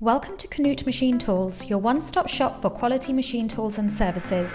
Welcome to Knuth Machine Tools, your one-stop shop for quality machine tools and services.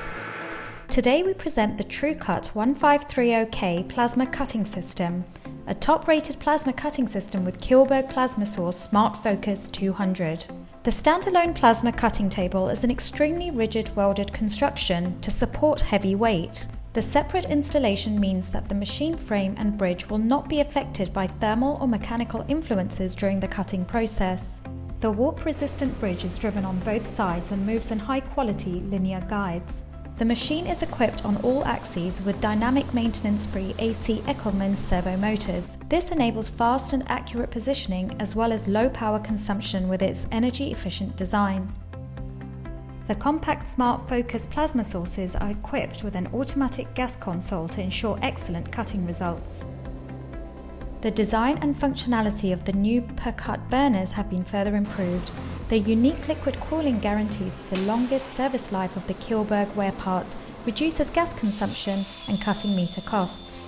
Today we present the TrueCut 1530K plasma cutting system, a top-rated plasma cutting system with Kihlberg Plasma Source Smart Focus 200. The standalone plasma cutting table is an extremely rigid welded construction to support heavy weight. The separate installation means that the machine frame and bridge will not be affected by thermal or mechanical influences during the cutting process. The warp-resistant bridge is driven on both sides and moves in high-quality linear guides. The machine is equipped on all axes with dynamic maintenance-free AC Eckelmann servo motors. This enables fast and accurate positioning as well as low power consumption with its energy-efficient design. The compact Smart Focus plasma sources are equipped with an automatic gas console to ensure excellent cutting results. The design and functionality of the new per-cut burners have been further improved. Their unique liquid cooling guarantees the longest service life of the Kihlberg wear parts, reduces gas consumption and cutting meter costs.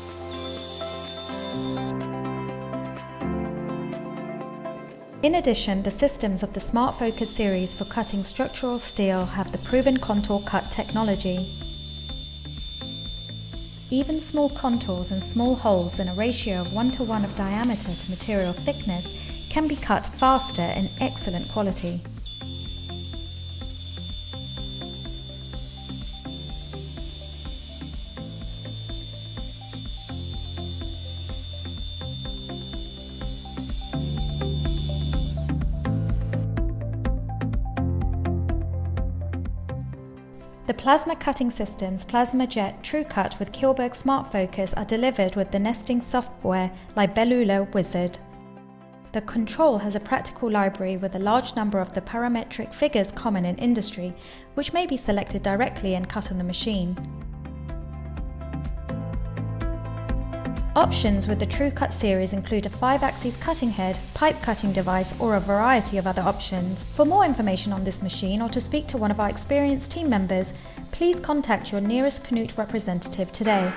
In addition, the systems of the Smart Focus series for cutting structural steel have the proven contour cut technology. Even small contours and small holes in a ratio of 1:1 of diameter to material thickness can be cut faster in excellent quality. The plasma cutting systems Plasma Jet TrueCut with Kihlberg Smart Focus are delivered with the nesting software Libellula Wizard. The control has a practical library with a large number of the parametric figures common in industry, which may be selected directly and cut on the machine. Options with the TrueCut series include a 5-axis cutting head, pipe cutting device, or a variety of other options. For more information on this machine or to speak to one of our experienced team members, please contact your nearest Knuth representative today.